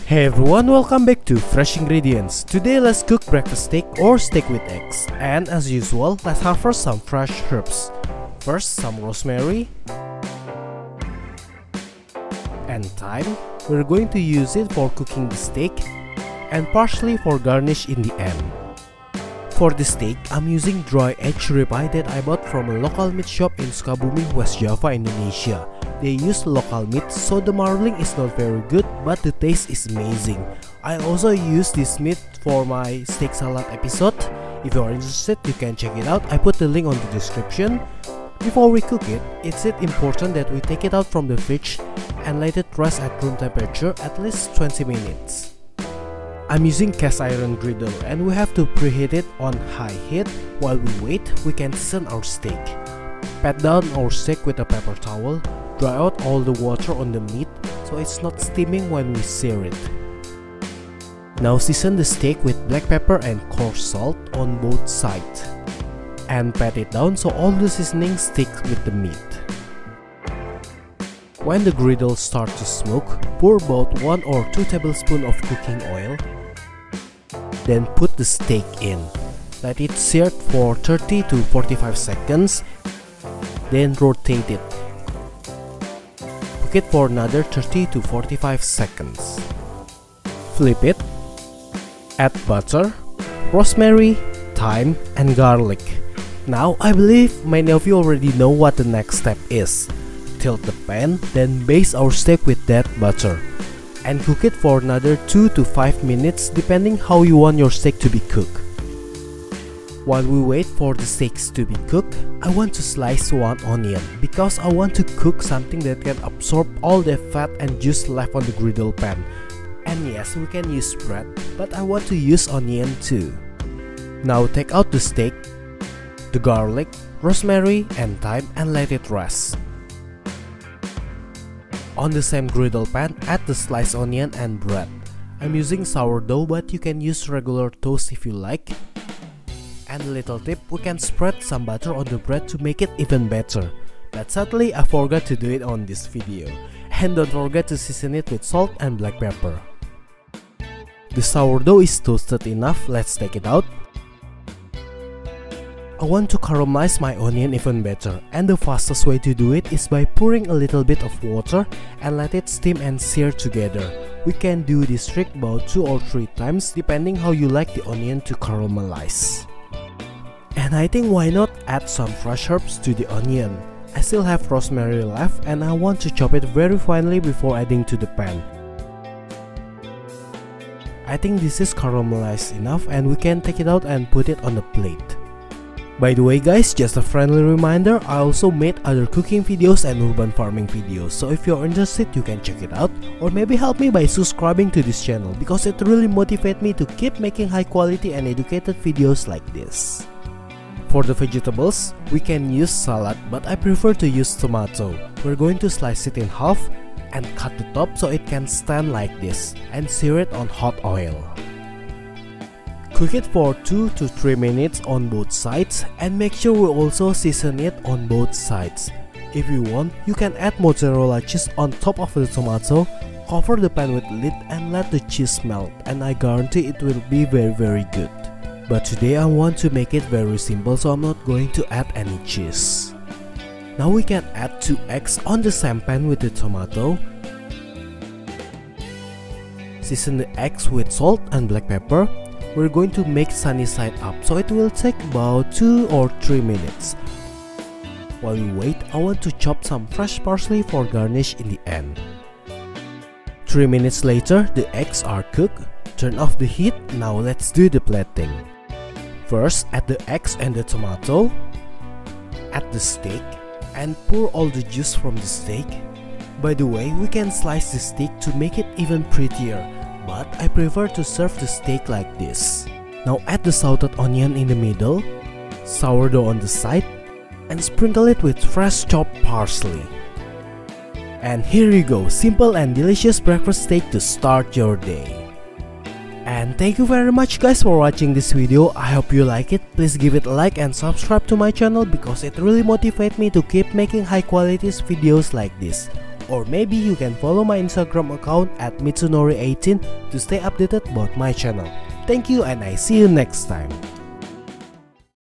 Hey everyone, welcome back to Fresh Ingredients. Today let's cook breakfast steak or steak with eggs. And as usual, let's harvest some fresh herbs. First, some rosemary and thyme. We're going to use it for cooking the steak and parsley for garnish in the end. For the steak, I'm using dry aged ribeye that I bought from a local meat shop in Sukabumi, West Java, Indonesia. They use local meat, so the marbling is not very good, but the taste is amazing. I also use this meat for my steak salad episode. If you are interested, you can check it out. I put the link on the description. Before we cook it, it's important that we take it out from the fridge and let it rest at room temperature at least 20 minutes. I'm using cast iron griddle and we have to preheat it on high heat. While we wait, we can season our steak. Pat down our steak with a paper towel. Dry out all the water on the meat so it's not steaming when we sear it. Now season the steak with black pepper and coarse salt on both sides. And pat it down so all the seasoning sticks with the meat. When the griddle starts to smoke, pour about 1 or 2 tablespoons of cooking oil. Then put the steak in. Let it sear for 30 to 45 seconds. Then rotate it. Cook it for another 30 to 45 seconds. Flip it. Add butter, rosemary, thyme, and garlic. Now I believe many of you already know what the next step is. Tilt the pan, then baste our steak with that butter. And cook it for another 2 to 5 minutes depending how you want your steak to be cooked. While we wait for the steaks to be cooked, I want to slice one onion because I want to cook something that can absorb all the fat and juice left on the griddle pan. And yes, we can use bread, but I want to use onion too. Now take out the steak, the garlic, rosemary and thyme and let it rest. On the same griddle pan, add the sliced onion and bread. I'm using sourdough, but you can use regular toast if you like. And a little tip, we can spread some butter on the bread to make it even better. But sadly, I forgot to do it on this video. And don't forget to season it with salt and black pepper. The sourdough is toasted enough, let's take it out. I want to caramelize my onion even better, and the fastest way to do it is by pouring a little bit of water and let it steam and sear together. We can do this trick about 2 or 3 times depending how you like the onion to caramelize. And I think why not add some fresh herbs to the onion. I still have rosemary left and I want to chop it very finely before adding to the pan. I think this is caramelized enough and we can take it out and put it on the plate. By the way guys, just a friendly reminder, I also made other cooking videos and urban farming videos, so if you're interested you can check it out or maybe help me by subscribing to this channel because it really motivates me to keep making high quality and educated videos like this. For the vegetables, we can use salad, but I prefer to use tomato. We're going to slice it in half and cut the top so it can stand like this and sear it on hot oil. Cook it for 2 to 3 minutes on both sides and make sure we also season it on both sides. If you want, you can add mozzarella cheese on top of the tomato, cover the pan with lid and let the cheese melt, and I guarantee it will be very good. But today I want to make it very simple, so I'm not going to add any cheese. Now we can add 2 eggs on the same pan with the tomato. Season the eggs with salt and black pepper. We're going to make sunny side up, so it will take about 2 or 3 minutes. While we wait, I want to chop some fresh parsley for garnish in the end. 3 minutes later, the eggs are cooked. Turn off the heat. Now let's do the plating. First, add the eggs and the tomato. Add the steak and pour all the juice from the steak. By the way, we can slice the steak to make it even prettier, but I prefer to serve the steak like this. Now add the sauteed onion in the middle, sourdough on the side, and sprinkle it with fresh chopped parsley. And here you go, simple and delicious breakfast steak to start your day. And thank you very much guys for watching this video. I hope you like it. Please give it a like and subscribe to my channel because it really motivates me to keep making high quality videos like this. Or maybe you can follow my Instagram account at Mitsunori18 to stay updated about my channel. Thank you and I see you next time.